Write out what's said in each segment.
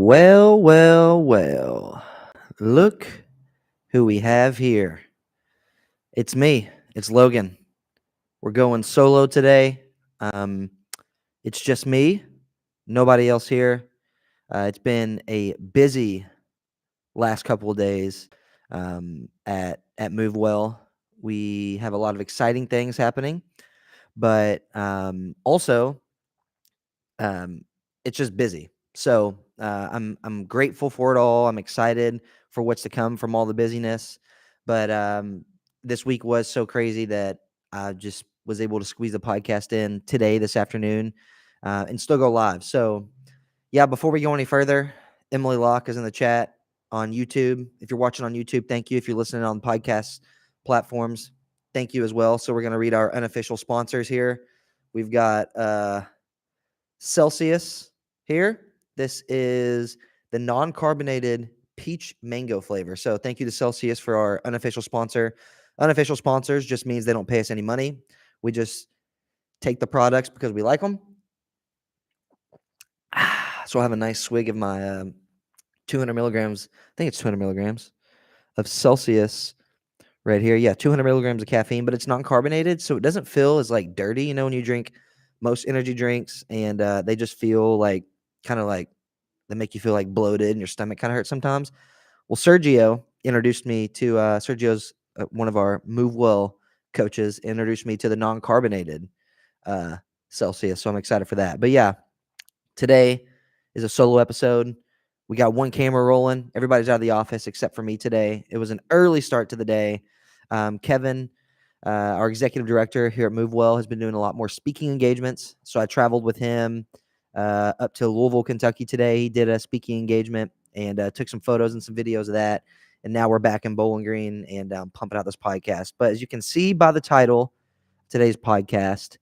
Well, well, well. Look who we have here. It's me. It's Logan. We're going solo today. Um, it's just me. Nobody else here. It's been a busy last couple of days at MoveWell. We have a lot of exciting things happening, but also um, it's just busy. So I'm grateful for it all. I'm excited for what's to come from all the busyness. But this week was so crazy that I just was able to squeeze the podcast in today, this afternoon, and still go live. So yeah, before we go any further, Emily Locke is in the chat on YouTube. If you're watching on YouTube, thank you. If you're listening on podcast platforms, thank you as well. So we're going to read our unofficial sponsors here. We've got Celsius here. This is the non-carbonated peach mango flavor. So thank you to Celsius for our unofficial sponsor. Unofficial sponsors just means they don't pay us any money. We just take the products because we like them. So I have a nice swig of my 200 milligrams. I think it's 200 milligrams of Celsius right here. Yeah, 200 milligrams of caffeine, but it's non-carbonated, so it doesn't feel as like dirty. You know, when you drink most energy drinks, and they just feel like kind of like they make you feel like bloated and your stomach kind of hurts sometimes. Well, Sergio introduced me to Sergio's one of our Move Well coaches introduced me to the non-carbonated uh, Celsius, so I'm excited for that. But yeah, today is a solo episode. We got one camera rolling. Everybody's out of the office except for me today. It was an early start to the day. Kevin, our executive director here at MoveWell, has been doing a lot more speaking engagements. So I traveled with him up to Louisville, Kentucky today. He did a speaking engagement and took some photos and some videos of that. And now we're back in Bowling Green and pumping out this podcast. But as you can see by the title of today's podcast,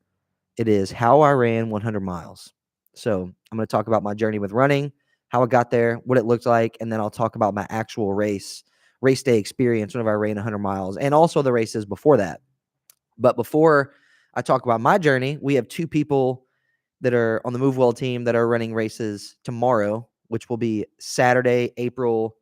it is How I Ran 100 Miles. So I'm going to talk about my journey with running, how I got there, what it looked like, and then I'll talk about my actual race day experience whenever I ran 100 miles, and also the races before that. But before I talk about my journey, we have two people that are on the MoveWell team that are running races tomorrow, which will be Saturday, April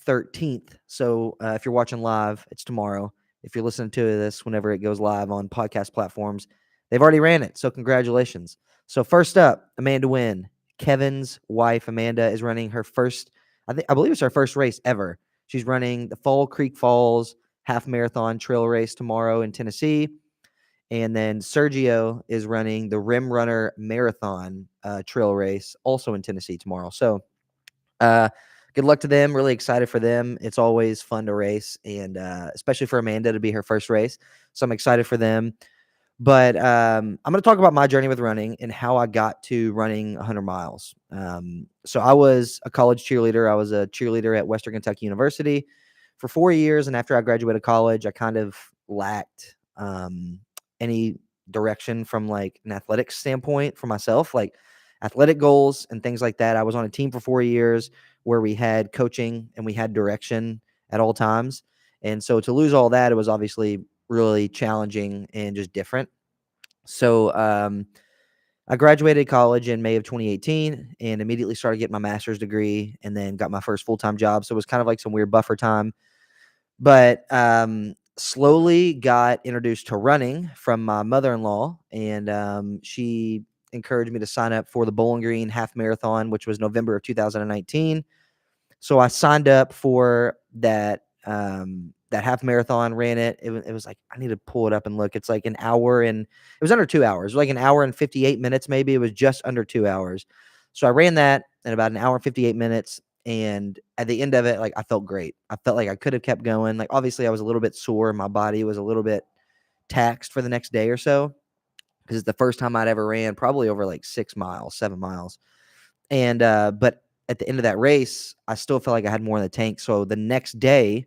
13th. So if you're watching live, it's tomorrow. If you're listening to this whenever it goes live on podcast platforms, they've already ran it. So congratulations. So first up, Amanda Wynn, Kevin's wife, Amanda, is running her first, I believe it's her first race ever. She's running the Fall Creek Falls half marathon trail race tomorrow in Tennessee. And then Sergio is running the Rim Runner Marathon trail race also in Tennessee tomorrow. So good luck to them. Really excited for them. It's always fun to race, and especially for Amanda to be her first race. So I'm excited for them. But I'm going to talk about my journey with running and how I got to running 100 miles. So I was a college cheerleader. I was a cheerleader at Western Kentucky University for 4 years. And after I graduated college, I kind of lacked any direction from like an athletics standpoint for myself, like athletic goals and things like that. I was on a team for 4 years where we had coaching and we had direction at all times. And so to lose all that, it was obviously really challenging and just different. So I graduated college in May of 2018 and immediately started getting my master's degree and then got my first full-time job. So it was kind of like some weird buffer time. But slowly got introduced to running from my mother-in-law, and she encouraged me to sign up for the Bowling Green Half Marathon, which was November of 2019. So I signed up for that that half marathon, ran it. It was like, I need to pull it up and look. It's like an hour and it was under 2 hours. It was like an hour and 58 minutes, maybe. It was just under 2 hours. So I ran that in about an hour and 58 minutes. And at the end of it, like I felt great. I felt like I could have kept going. Like obviously I was a little bit sore. My body was a little bit taxed for the next day or so because it's the first time I'd ever ran, probably over like 6 miles, 7 miles. And but at the end of that race, I still felt like I had more in the tank. So the next day,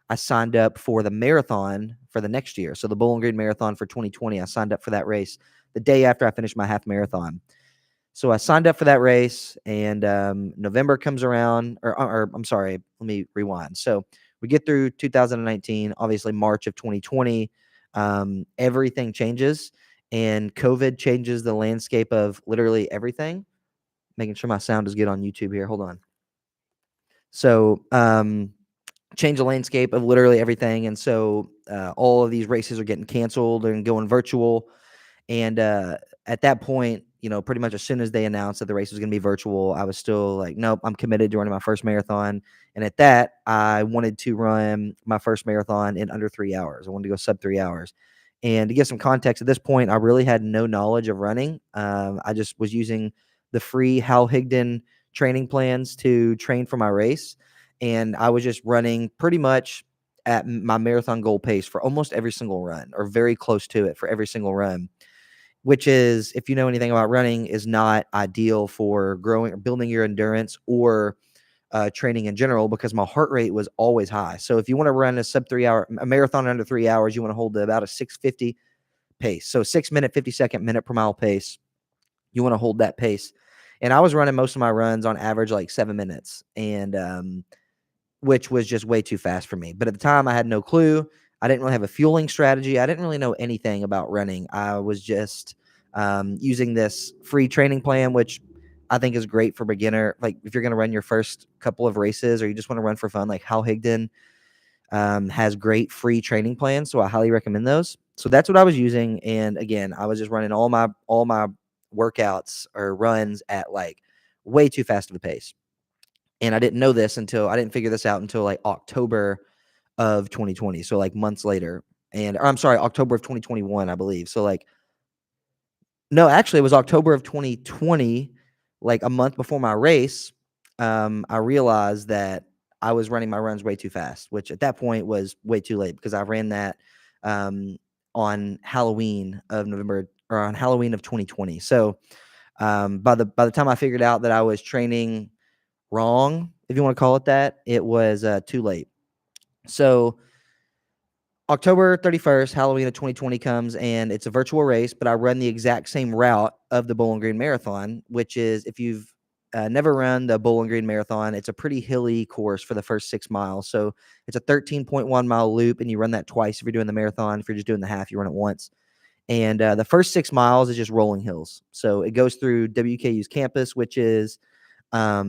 I signed up for the marathon for the next year. So the Bowling Green Marathon for 2020, I signed up for that race the day after I finished my half marathon. So I signed up for that race, and November comes around, or I'm sorry, let me rewind. So we get through 2019, obviously March of 2020, everything changes, and COVID changes the landscape of literally everything. Making sure my sound is good on YouTube here. Hold on. So, change the landscape of literally everything, and so all of these races are getting canceled and going virtual. And at that point, pretty much as soon as they announced that the race was going to be virtual, I was still like, nope, I'm committed to running my first marathon. And at that, I wanted to run my first marathon in under 3 hours. I wanted to go sub 3 hours. And to give some context, at this point, I really had no knowledge of running. I just was using the free Hal Higdon training plans to train for my race. And I was just running pretty much at my marathon goal pace for almost every single run, or very close to it for every single run, which is, if you know anything about running, is not ideal for growing or building your endurance or training in general, because my heart rate was always high. So if you want to run a marathon under 3 hours, you want to hold about a 6:50 pace. So 6 minute, 50-second minute per mile pace. You want to hold that pace. And I was running most of my runs on average like 7 minutes, and which was just way too fast for me. But at the time, I had no clue. I didn't really have a fueling strategy. I didn't really know anything about running. I was just using this free training plan, which I think is great for beginner. Like if you're going to run your first couple of races, or you just want to run for fun, like Hal Higdon has great free training plans. So I highly recommend those. So that's what I was using. And again, I was just running all my workouts or runs at like way too fast of a pace. And I didn't figure this out until like October of 2020. So like months later. Or I'm sorry, October of 2021, I believe. So like, no, actually it was October of 2020, like a month before my race. I realized that I was running my runs way too fast, which at that point was way too late, because I ran that um, on Halloween of 2020. So by the time I figured out that I was training wrong, if you want to call it that, it was too late. So October 31st, Halloween of 2020 comes, and it's a virtual race, but I run the exact same route of the Bowling Green Marathon, which is, if you've never run the Bowling Green Marathon, it's a pretty hilly course for the first 6 miles. So it's a 13.1 mile loop, and you run that twice if you're doing the marathon. If you're just doing the half, you run it once. And the first 6 miles is just rolling hills. So it goes through WKU's campus, which is a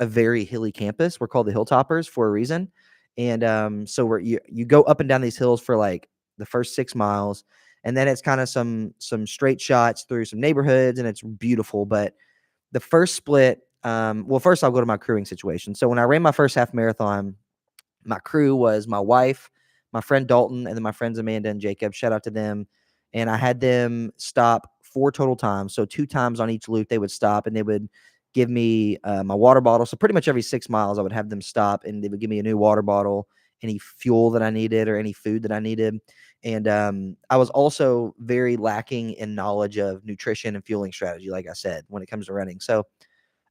very hilly campus. We're called the Hilltoppers for a reason. And so you go up and down these hills for like the first 6 miles, and then it's kind of some straight shots through some neighborhoods, and it's beautiful. But the first split, well, first I'll go to my crewing situation. So when I ran my first half marathon, my crew was my wife, my friend Dalton, and then my friends Amanda and Jacob. Shout out to them. And I had them stop 4 total times. So 2 times on each loop, they would stop, and they would give me my water bottle. So pretty much every 6 miles, I would have them stop, and they would give me a new water bottle, any fuel that I needed, or any food that I needed. And I was also very lacking in knowledge of nutrition and fueling strategy, like I said, when it comes to running. So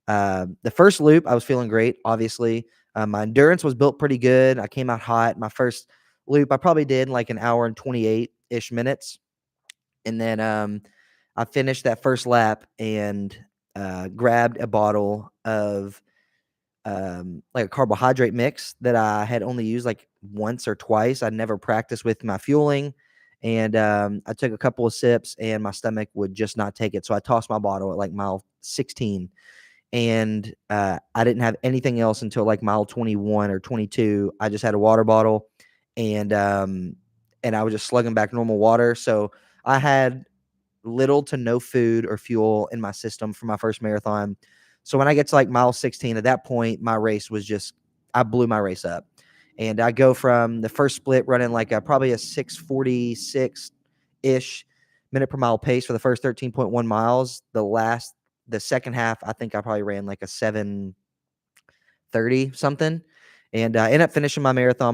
the first loop, I was feeling great, obviously. My endurance was built pretty good. I came out hot. My first loop, I probably did like an hour and 28-ish minutes. And then I finished that first lap and grabbed a bottle of like a carbohydrate mix that I had only used like once or twice. I'd never practiced with my fueling. And I took a couple of sips, and my stomach would just not take it. So I tossed my bottle at like mile 16. And I didn't have anything else until like mile 21 or 22. I just had a water bottle, and I was just slugging back normal water. So I had little to no food or fuel in my system for my first marathon. So when I get to like mile 16, at that point, my race was just, I blew my race up. And I go from the first split running like probably a 6:46 ish minute per mile pace for the first 13.1 miles. The second half, I think I probably ran like a 7:30 something. And I ended up finishing my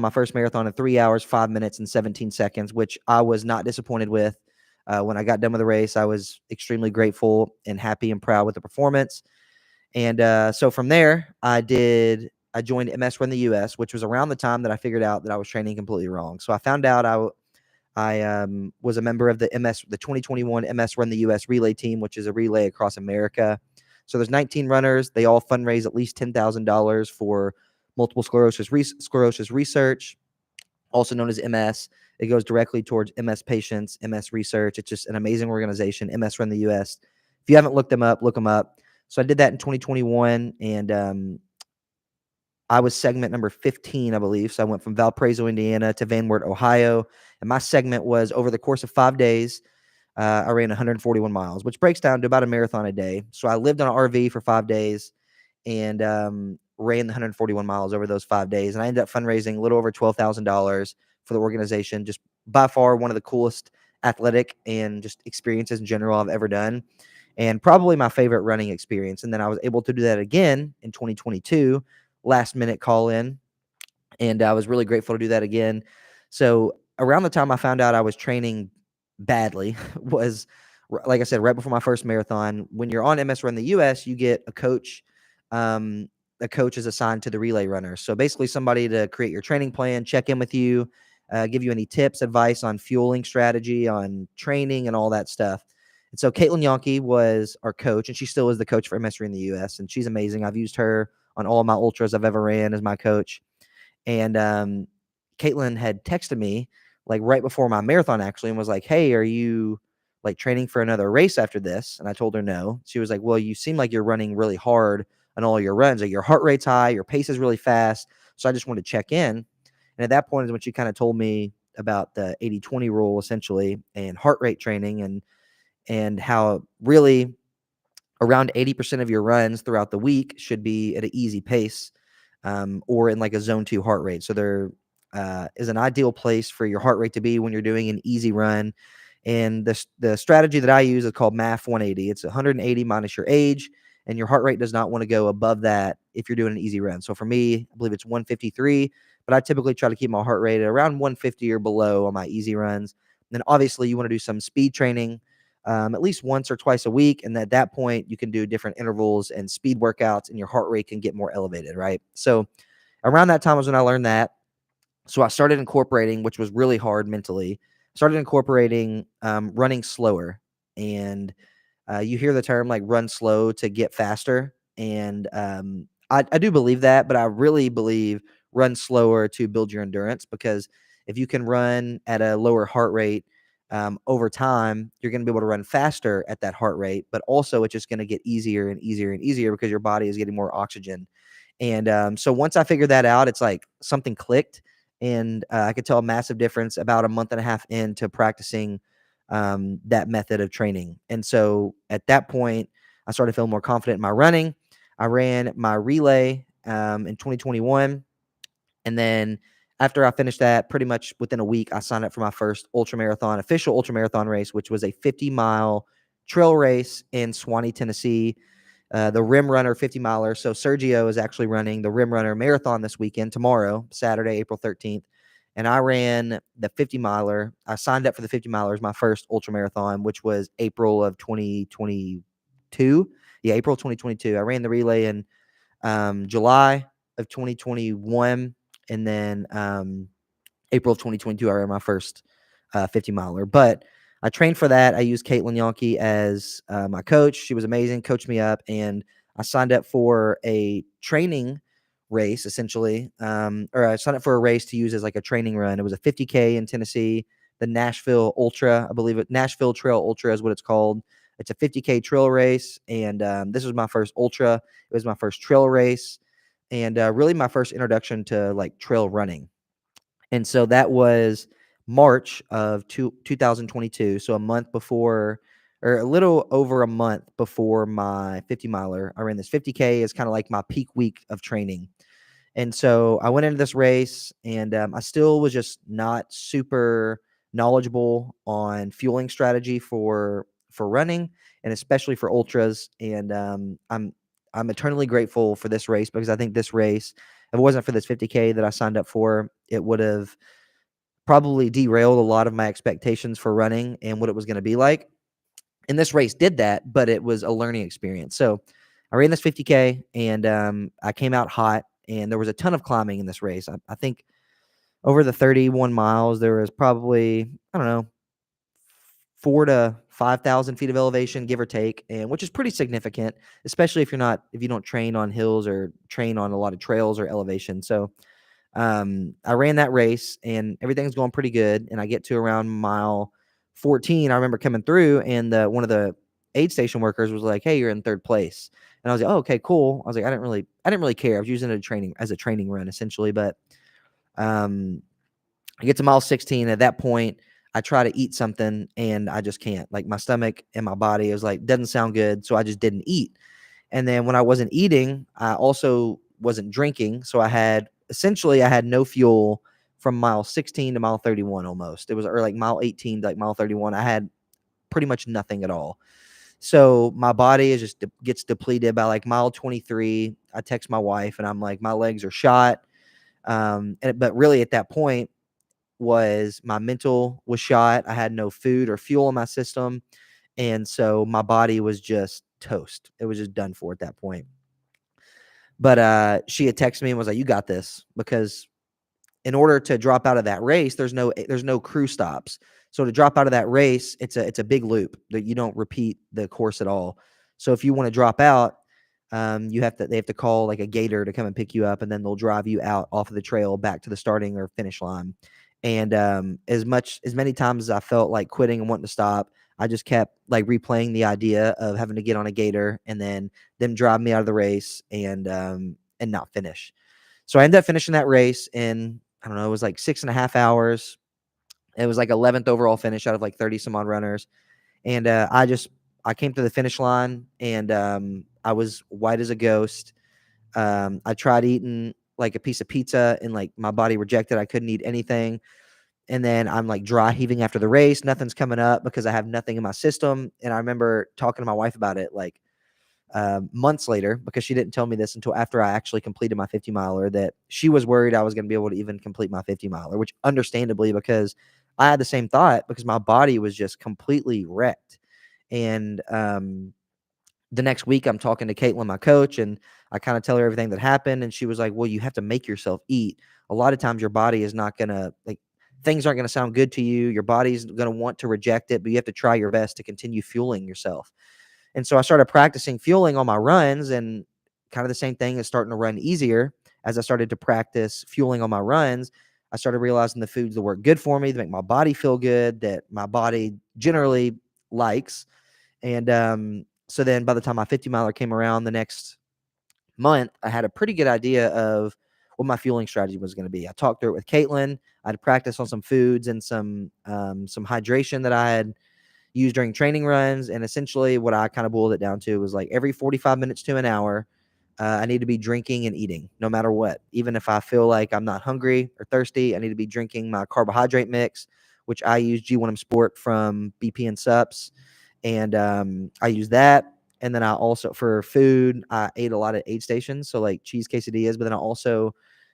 first marathon in 3 hours, 5 minutes, and 17 seconds, which I was not disappointed with. When I got done with the race, I was extremely grateful and happy and proud with the performance. And so from there, I joined MS Run the US, which was around the time that I figured out that I was training completely wrong. So I found out I was a member of the 2021 MS Run the US relay team, which is a relay across America. So there's 19 runners. They all fundraise at least $10,000 for multiple sclerosis research, also known as MS. It goes directly towards MS patients, MS research. It's just an amazing organization, MS Run the US. If you haven't looked them up, look them up. So I did that in 2021, and I was segment number 15, I believe. So I went from Valparaiso, Indiana to Van Wert, Ohio. And my segment was over the course of 5 days. I ran 141 miles, which breaks down to about a marathon a day. So I lived on an RV for 5 days and ran the 141 miles over those 5 days. And I ended up fundraising a little over $12,000 for the organization. Just by far one of the coolest athletic and just experiences in general I've ever done, and probably my favorite running experience. And then I was able to do that again in 2022, last minute call in, and I was really grateful to do that again. So around the time I found out I was training badly was, like I said, right before my first marathon. When you're on MS Run the US, you get a coach. Um, a coach is assigned to the relay runner. So basically, somebody to create your training plan, check in with you, give you any tips, advice on fueling strategy, on training, and all that stuff. And so Caitlin Yonke was our coach, and she still is the coach for MS Run the US, and she's amazing. I've used her on all my ultras I've ever ran as my coach. And Caitlin had texted me like right before my marathon actually, and was like, "Hey, are you like training for another race after this?" And I told her no. She was like, "Well, you seem like you're running really hard on all your runs. Like your heart rate's high, your pace is really fast. So I just wanted to check in." And at that point is when she kind of told me about the 80-20 rule essentially, and heart rate training, and how really around 80% of your runs throughout the week should be at an easy pace, or in like a zone 2 heart rate. So there is an ideal place for your heart rate to be when you're doing an easy run. And the strategy that I use is called MAF 180. It's 180 minus your age, and your heart rate does not want to go above that if you're doing an easy run. So for me, I believe it's 153, but I typically try to keep my heart rate at around 150 or below on my easy runs. And then obviously you want to do some speed training at least once or twice a week. And at that point, you can do different intervals and speed workouts, and your heart rate can get more elevated, right? So around that time was when I learned that. So I started incorporating, which was really hard mentally, started incorporating running slower. And you hear the term like run slow to get faster. And I do believe that, but I really believe run slower to build your endurance, because if you can run at a lower heart rate, over time, you're going to be able to run faster at that heart rate, but also it's just going to get easier and easier and easier because your body is getting more oxygen. And so once I figured that out, it's like something clicked, and I could tell a massive difference about a month and a half into practicing that method of training. And so at that point, I started feeling more confident in my running. I ran my relay in 2021. And then after I finished that, pretty much within a week, I signed up for my first official ultra marathon race, which was a 50-mile trail race in Swanee, Tennessee. The Rim Runner 50 miler. So Sergio is actually running the Rim Runner marathon this weekend, tomorrow, Saturday, April 13th. And I ran the 50 miler. I signed up for the 50 milers, my first ultra marathon, which was April of 2022. Yeah, April 2022. I ran the relay in July of 2021. And then April of 2022, I ran my first 50 miler. But I trained for that. I used Caitlin Yonke as my coach. She was amazing, coached me up, and I signed up for a training race, essentially. Or I signed up for a race to use as like a training run. It was a 50K in Tennessee, the Nashville Ultra, I believe Nashville Trail Ultra is what it's called. It's a 50K trail race, and this was my first ultra. It was my first trail race, and really my first introduction to like trail running. And so that was March of 2022. So a month before, or a little over a month before my 50 miler. I ran this 50K as kind of like my peak week of training. And so I went into this race, and I still was just not super knowledgeable on fueling strategy for running, and especially for ultras. And I'm eternally grateful for this race, because I think this race, if it wasn't for this 50K that I signed up for, it would have probably derailed a lot of my expectations for running and what it was going to be like. And this race did that, but it was a learning experience. So I ran this 50K, and I came out hot, and there was a ton of climbing in this race. I think over the 31 miles, there was probably, I don't know, 4 to 5,000 feet of elevation, give or take, and which is pretty significant, especially if you don't train on hills or train on a lot of trails or elevation. So I ran that race, and everything's going pretty good. And I get to around mile 14. I remember coming through, and one of the aid station workers was like, "Hey, you're in third place." And I was like, oh, okay, cool. I was like, I didn't really care. I was using it as a training run essentially. But um, I get to mile 16. At that point, I try to eat something and I just can't. Like my stomach and my body is like, doesn't sound good. So I just didn't eat. And then when I wasn't eating, I also wasn't drinking. So I had no fuel from mile 16 to mile 31 almost. It was or like mile 18 to like mile 31. I had pretty much nothing at all. So my body is just gets depleted by like mile 23. I text my wife and I'm like, my legs are shot. But really at that point was my mental was shot. I had no food or fuel in my system. And so my body was just toast. It was just done for at that point. But she had texted me and was like, "You got this," because in order to drop out of that race, there's no crew stops. So to drop out of that race, it's a big loop that you don't repeat the course at all. So if you want to drop out, they have to call like a gator to come and pick you up, and then they'll drive you out off of the trail back to the starting or finish line. And as many times as I felt like quitting and wanting to stop, I just kept like replaying the idea of having to get on a gator and then them drive me out of the race and not finish. So I ended up finishing that race in, I don't know, it was like 6.5 hours. It was like 11th overall finish out of like 30 some odd runners. And I came to the finish line and I was white as a ghost. I tried eating like a piece of pizza and like my body rejected. I couldn't eat anything. And then I'm like dry heaving after the race. Nothing's coming up because I have nothing in my system. And I remember talking to my wife about it like months later, because she didn't tell me this until after I actually completed my 50 miler, that she was worried I was going to be able to even complete my 50 miler, which understandably, because I had the same thought because my body was just completely wrecked. And the next week, I'm talking to Caitlin, my coach, and I kind of tell her everything that happened. And she was like, well, you have to make yourself eat. A lot of times your body is not going to like, things aren't going to sound good to you. Your body's going to want to reject it, but you have to try your best to continue fueling yourself. And so I started practicing fueling on my runs, and kind of the same thing is starting to run easier. As I started to practice fueling on my runs, I started realizing the foods that work good for me, that make my body feel good, that my body generally likes. And so then by the time my 50 miler came around the next month, I had a pretty good idea of what my fueling strategy was going to be. I talked through it with Caitlin. I'd practiced on some foods and some hydration that I had used during training runs. And essentially, what I kind of boiled it down to was like every 45 minutes to an hour, I need to be drinking and eating no matter what. Even if I feel like I'm not hungry or thirsty, I need to be drinking my carbohydrate mix, which I use G1M Sport from BP and Sups. And I use that. And then I also, for food, I ate a lot of aid stations. So like cheese quesadillas, but then I also,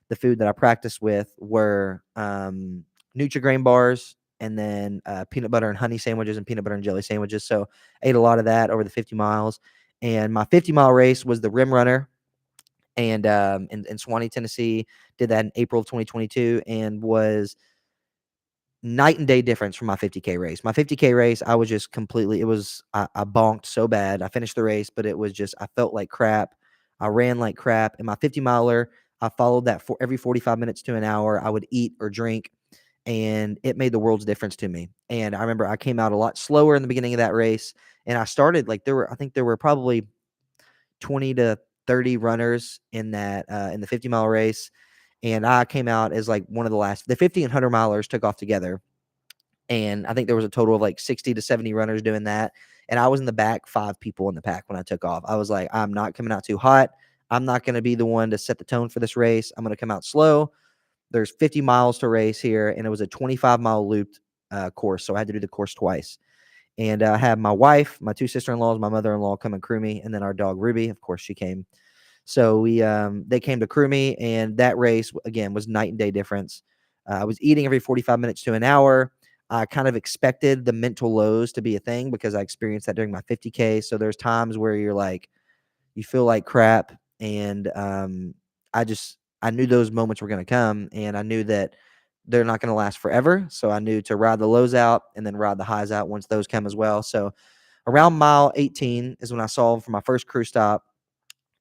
the food that I practiced with were Nutri-Grain bars, and then peanut butter and honey sandwiches and peanut butter and jelly sandwiches. So I ate a lot of that over the 50 miles. And my 50-mile race was the Rim Runner, and in Swanee, Tennessee. Did that in April of 2022, and was night and day difference from my 50K race. My 50K race, I was just completely, it was, I bonked so bad. I finished the race, but it was just, I felt like crap. I ran like crap. And my 50 miler, I followed that for every 45 minutes to an hour. I would eat or drink, and it made the world's difference to me. And I remember I came out a lot slower in the beginning of that race. And I started like, I think there were probably 20 to 30 runners in the 50-mile race. And I came out as like one of the last. The 50 and 100 milers took off together. And I think there was a total of like 60 to 70 runners doing that. And I was in the back, 5 people in the pack when I took off. I was like, I'm not coming out too hot. I'm not going to be the one to set the tone for this race. I'm going to come out slow. There's 50 miles to race here, and it was a 25-mile looped course. So I had to do the course twice. And I had my wife, my 2 sister-in-laws, my mother-in-law come and crew me, and then our dog Ruby, of course, she came. So they came to crew me, and that race again was night and day difference. I was eating every 45 minutes to an hour. I kind of expected the mental lows to be a thing because I experienced that during my 50K. So there's times where you're like, you feel like crap, and I knew those moments were going to come, and I knew that they're not going to last forever. So I knew to ride the lows out and then ride the highs out once those come as well. So around mile 18 is when I saw them for my first crew stop.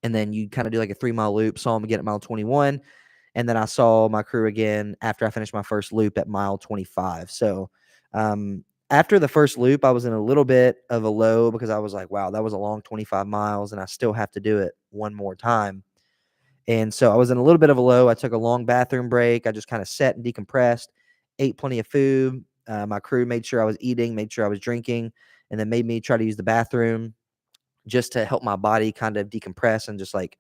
And then you kind of do like a 3-mile loop, saw them again at mile 21. And then I saw my crew again after I finished my first loop at mile 25. So after the first loop, I was in a little bit of a low because I was like, wow, that was a long 25 miles and I still have to do it one more time. And so I was in a little bit of a low. I took a long bathroom break. I just kind of sat and decompressed, ate plenty of food. My crew made sure I was eating, made sure I was drinking, and then made me try to use the bathroom just to help my body kind of decompress and just like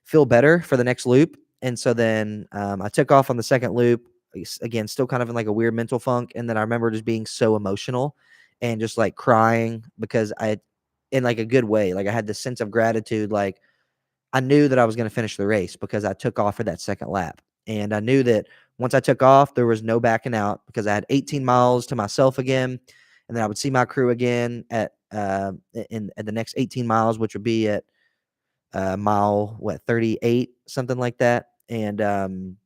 feel better for the next loop. And so then I took off on the second loop. Again, still kind of in like a weird mental funk. And then I remember just being so emotional and just like crying because in like a good way, like I had this sense of gratitude. Like I knew that I was going to finish the race because I took off for that second lap. And I knew that once I took off, there was no backing out because I had 18 miles to myself again. And then I would see my crew again at the next 18 miles, which would be at mile 38, something like that. And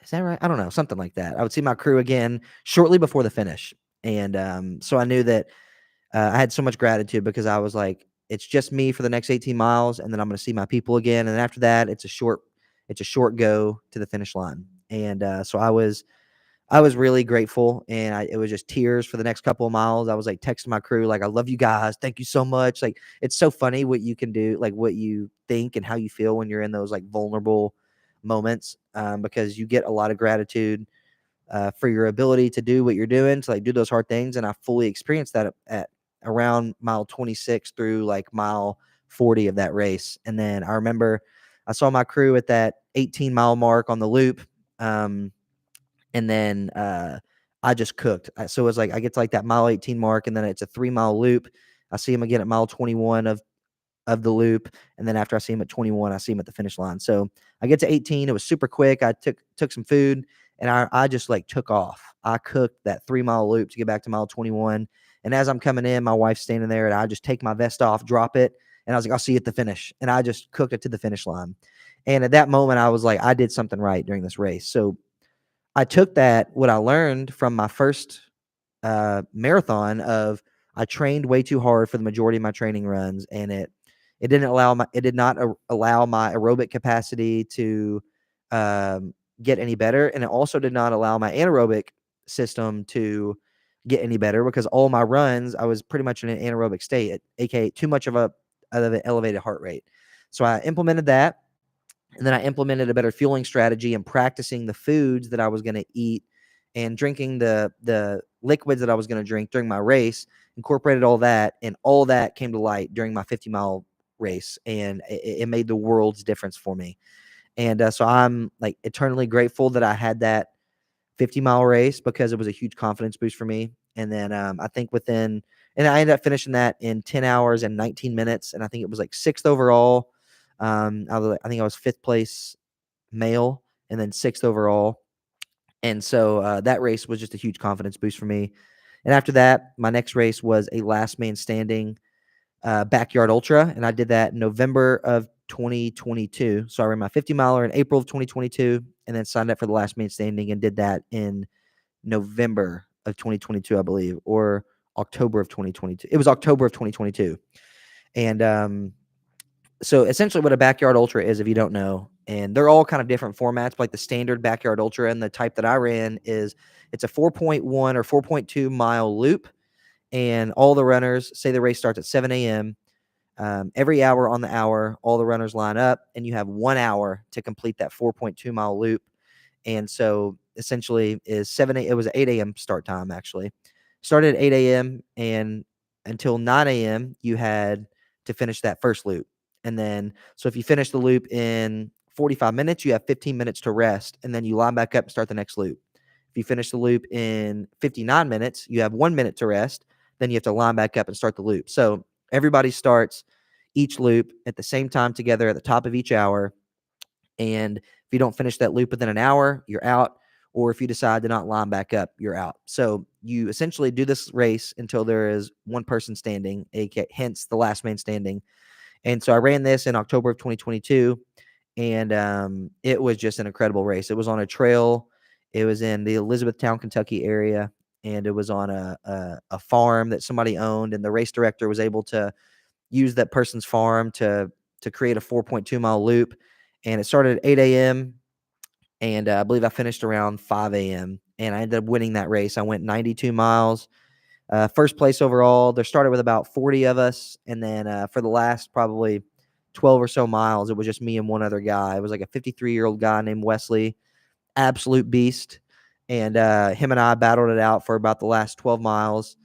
is that right? I don't know, something like that. I would see my crew again shortly before the finish. And so I knew that I had so much gratitude because I was like, it's just me for the next 18 miles, and then I'm going to see my people again. And after that, it's a short go to the finish line. And so I was really grateful, and it was just tears for the next couple of miles. I was like texting my crew, like, I love you guys. Thank you so much. Like, it's so funny what you can do, like what you think and how you feel when you're in those like vulnerable moments, because you get a lot of gratitude for your ability to do what you're doing, to like do those hard things. And I fully experienced that at around mile 26 through like mile 40 of that race. And then I remember I saw my crew at that 18-mile mark on the loop. And then I just cooked. So it was like I get to like that mile 18 mark, and then it's a 3-mile loop. I see him again at mile 21 of the loop, and then after I see him at 21, I see him at the finish line. So I get to 18. It was super quick. I took some food, and I just like took off. I cooked that 3-mile loop to get back to mile 21. And as I'm coming in, my wife's standing there, and I just take my vest off, drop it, and I was like, I'll see you at the finish. And I just cooked it to the finish line. And at that moment, I was like, I did something right during this race. So I took what I learned from my first marathon of I trained way too hard for the majority of my training runs, and it did not allow my aerobic capacity to get any better, and it also did not allow my anaerobic system to get any better because all my runs I was pretty much in an anaerobic state, aka too much of an elevated heart rate. So I implemented that, and then I implemented a better fueling strategy and practicing the foods that I was going to eat and drinking the liquids that I was going to drink during my race, incorporated all that, and all that came to light during my 50-mile race, and it made the world's difference for me. And so I'm like eternally grateful that I had that 50-mile race because it was a huge confidence boost for me. And then I think and I ended up finishing that in 10 hours and 19 minutes. And I think it was like sixth overall. I think I was fifth place male and then sixth overall. And so that race was just a huge confidence boost for me. And after that, my next race was a last man standing backyard ultra. And I did that in November of 2022. So I ran my 50 miler in April of 2022 and then signed up for the last man standing and did that in November of 2022, I believe, or October of 2022. It was October of 2022. And so essentially what a backyard ultra is, if you don't know, and they're all kind of different formats, but like the standard backyard ultra and the type that I ran it's a 4.1 or 4.2 mile loop. And all the runners, say the race starts at 7 a.m. Every hour on the hour, all the runners line up, and you have 1 hour to complete that 4.2 mile loop. And so essentially it was 8 a.m. start time, actually. Started at 8 a.m. and until 9 a.m. you had to finish that first loop. And then, so if you finish the loop in 45 minutes, you have 15 minutes to rest, and then you line back up and start the next loop. If you finish the loop in 59 minutes, you have 1 minute to rest. Then you have to line back up and start the loop. So everybody starts each loop at the same time together at the top of each hour. And if you don't finish that loop within an hour, you're out. Or if you decide to not line back up, you're out. So you essentially do this race until there is one person standing, hence the last man standing. And so I ran this in October of 2022, and it was just an incredible race. It was on a trail. It was in the Elizabethtown, Kentucky area, and it was on a farm that somebody owned, and the race director was able to use that person's farm to create a 4.2 mile loop. And it started at 8 a.m. and I believe I finished around 5 a.m. and I ended up winning that race. I went 92 miles, first place overall. There started with about 40 of us, and then for the last probably 12 or so miles, it was just me and one other guy. It was like a 53-year-old guy named Wesley, absolute beast, and him and I battled it out for about the last 12 miles.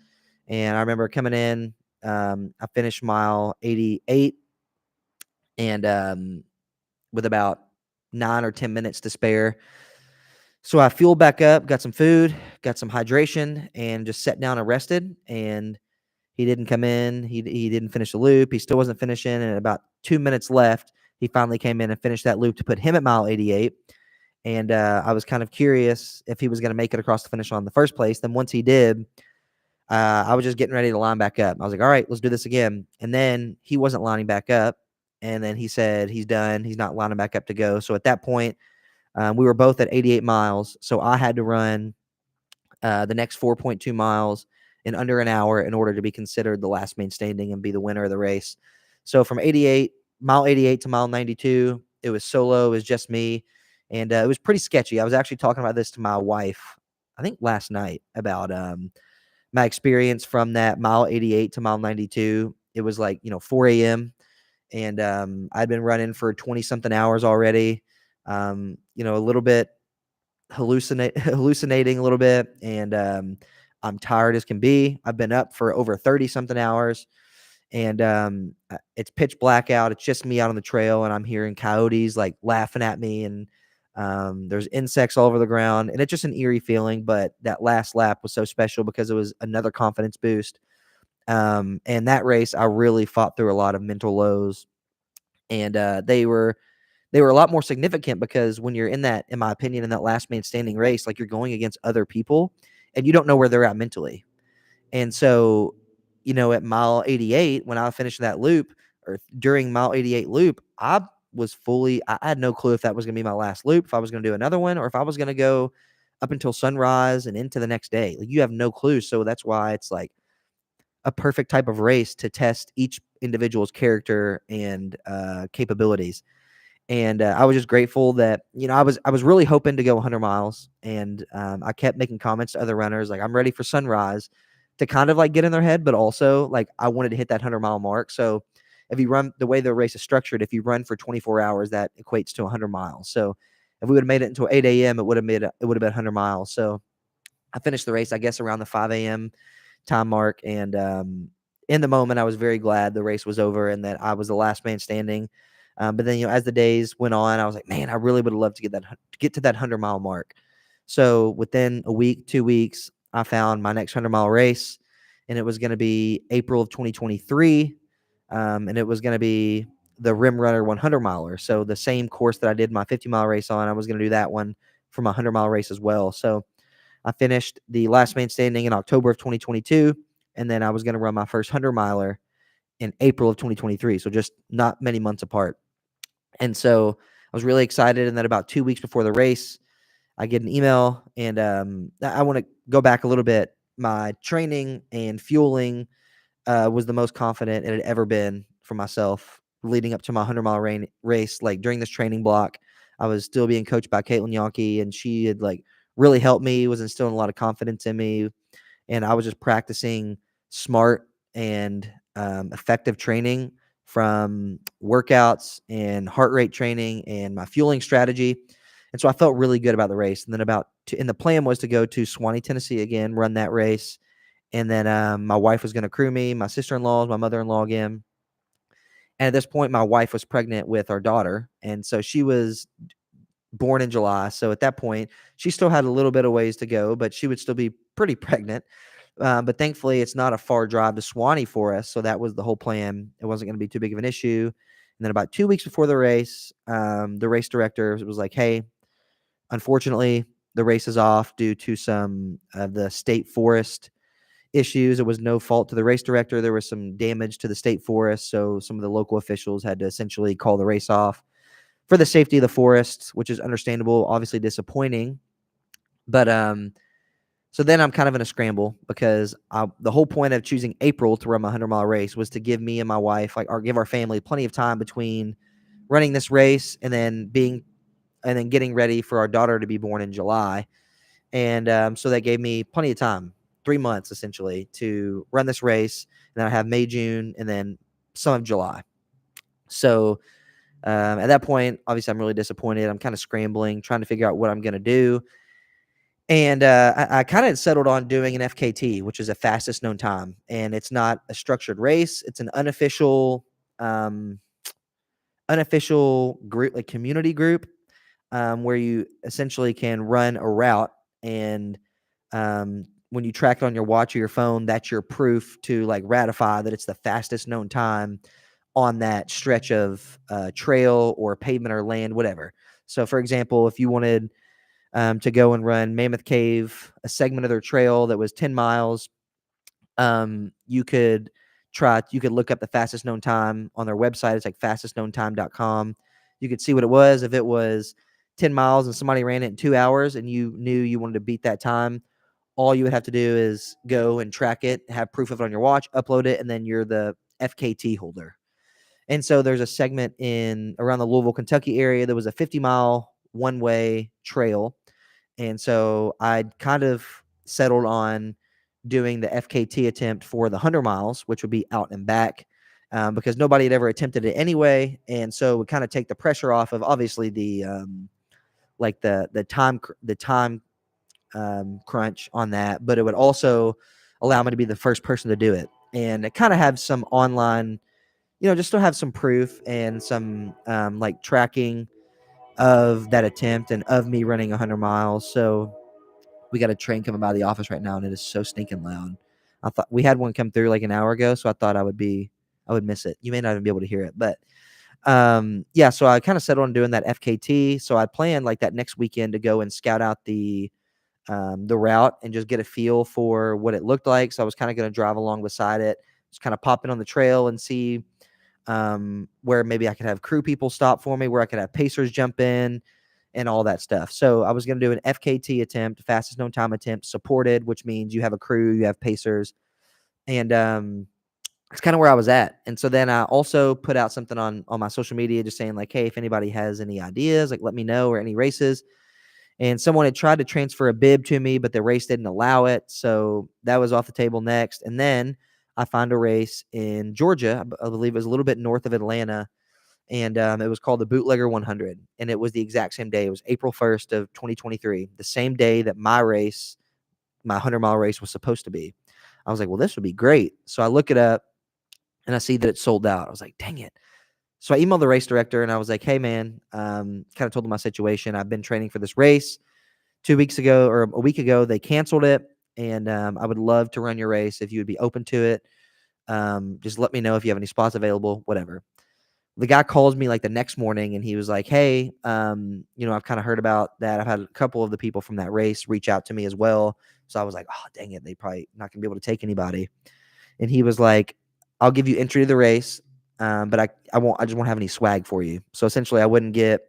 And I remember coming in, I finished mile 88, and with about 9 or 10 minutes to spare. So I fueled back up, got some food, got some hydration, and just sat down and rested. And he didn't come in. He didn't finish the loop. He still wasn't finishing. And at about 2 minutes left, he finally came in and finished that loop to put him at mile 88. And I was kind of curious if he was going to make it across the finish line in the first place. Then once he did, I was just getting ready to line back up. I was like, all right, let's do this again. And then he wasn't lining back up. And then he said he's done. He's not lining back up to go. So at that point, we were both at 88 miles. So I had to run the next 4.2 miles in under an hour in order to be considered the last man standing and be the winner of the race. So from mile 88 to mile 92, it was solo. It was just me. And it was pretty sketchy. I was actually talking about this to my wife, I think last night, about my experience from that mile 88 to mile 92. It was like, 4 a.m. And I'd been running for 20 something hours already. A little bit hallucinating a little bit. And I'm tired as can be. I've been up for over 30 something hours, and it's pitch black out. It's just me out on the trail, and I'm hearing coyotes like laughing at me, and there's insects all over the ground, and it's just an eerie feeling. But that last lap was so special because it was another confidence boost. And that race, I really fought through a lot of mental lows, and they were a lot more significant because when you're in that, in my opinion, in that last man standing race, like, you're going against other people and you don't know where they're at mentally. And so, at mile 88, when I finished that loop, or during mile 88 loop, I had no clue if that was going to be my last loop, if I was going to do another one, or if I was going to go up until sunrise and into the next day. Like, you have no clue. So that's why it's like a perfect type of race to test each individual's character and capabilities. And I was just grateful that, I was really hoping to go 100 miles, and I kept making comments to other runners like, I'm ready for sunrise, to kind of like get in their head, but also like I wanted to hit that 100-mile mark. So if you run the way the race is structured, if you run for 24 hours, that equates to 100 miles. So if we would have made it until 8 a.m., it would have been 100 miles. So I finished the race, I guess, around the 5 a.m. time mark. And in the moment, I was very glad the race was over and that I was the last man standing. But then, as the days went on, I was like, man, I really would have loved to get to that 100-mile mark. So within a week, 2 weeks, I found my next 100-mile race, and it was going to be April of 2023. And it was going to be the Rim Runner 100 miler. So the same course that I did my 50-mile race on, I was going to do that one for my 100-mile race as well. So I finished the last man standing in October of 2022, and then I was going to run my first 100-miler in April of 2023. So just not many months apart. And so I was really excited. And then about 2 weeks before the race, I get an email, and I want to go back a little bit. My training and fueling was the most confident it had ever been for myself leading up to my 100-mile race. Like, during this training block, I was still being coached by Caitlin Yonke, and she had like really helped me, was instilling a lot of confidence in me. And I was just practicing smart and effective training, from workouts and heart rate training and my fueling strategy. And so I felt really good about the race. And then and the plan was to go to Swanee, Tennessee again, run that race. And then my wife was going to crew me, my sister-in-law, my mother-in-law again. And at this point, my wife was pregnant with our daughter. And so she was born in July. So at that point, she still had a little bit of ways to go, but she would still be pretty pregnant. But thankfully, it's not a far drive to Swanee for us. So that was the whole plan. It wasn't going to be too big of an issue. And then about 2 weeks before the race, the race director was like, hey, unfortunately, the race is off due to some of the state forest issues. It was no fault to the race director. There was some damage to the state forest. So some of the local officials had to essentially call the race off for the safety of the forest, which is understandable, obviously disappointing. But so then I'm kind of in a scramble, because the whole point of choosing April to run my 100-mile race was to give me and my wife, or give our family, plenty of time between running this race and then being and then getting ready for our daughter to be born in July. And so that gave me plenty of time, 3 months essentially, to run this race. And then I have May, June, and then some of July. So at that point, obviously, I'm really disappointed. I'm kind of scrambling, trying to figure out what I'm going to do. And I kind of settled on doing an FKT, which is a fastest known time. And it's not a structured race. It's an um, unofficial group, like community group, where you essentially can run a route. And when you track it on your watch or your phone, that's your proof to like ratify that it's the fastest known time on that stretch of trail or pavement or land, whatever. So, for example, if you wanted to go and run Mammoth Cave, a segment of their trail that was 10 miles, you could look up the fastest known time on their website. It's like fastestknowntime.com. You could see what it was. If it was 10 miles and somebody ran it in 2 hours and you knew you wanted to beat that time, all you would have to do is go and track it, have proof of it on your watch, upload it, and then you're the FKT holder. And so there's a segment in around the Louisville, Kentucky area. There was a 50-mile one-way trail. And so I kind of settled on doing the FKT attempt for the 100 miles, which would be out and back, because nobody had ever attempted it anyway. And so we kind of take the pressure off of obviously the time crunch on that, but it would also allow me to be the first person to do it. And it kind of have some online, just to have some proof and some like tracking of that attempt and of me running 100 miles. So we got a train coming by the office right now, and it is so stinking loud. I thought we had one come through like an hour ago, so I thought I would miss it. You may not even be able to hear it, but yeah. So I kind of settled on doing that FKT. So I planned like that next weekend to go and scout out the route and just get a feel for what it looked like. So I was kind of going to drive along beside it, just kind of pop in on the trail and see where maybe I could have crew people stop for me, where I could have pacers jump in and all that stuff. So I was going to do an FKT attempt, fastest known time attempt, supported, which means you have a crew, you have pacers. And it's kind of where I was at. And so then I also put out something on my social media just saying like, hey, if anybody has any ideas, like let me know, or any races. And someone had tried to transfer a bib to me, but the race didn't allow it. So that was off the table next. And then I found a race in Georgia. I believe it was a little bit north of Atlanta. And it was called the Bootlegger 100. And it was the exact same day. It was April 1st of 2023, the same day that my 100-mile race was supposed to be. I was like, well, this would be great. So I look it up and I see that it's sold out. I was like, dang it. So I emailed the race director and I was like, hey, man, kind of told him my situation. I've been training for this race. 2 weeks ago or a week ago, they canceled it. And I would love to run your race if you would be open to it. Just let me know if you have any spots available, whatever. The guy calls me like the next morning and he was like, hey, I've kind of heard about that. I've had a couple of the people from that race reach out to me as well. So I was like, oh, dang it. They probably not going to be able to take anybody. And he was like, I'll give you entry to the race. But I just won't have any swag for you. So essentially I wouldn't get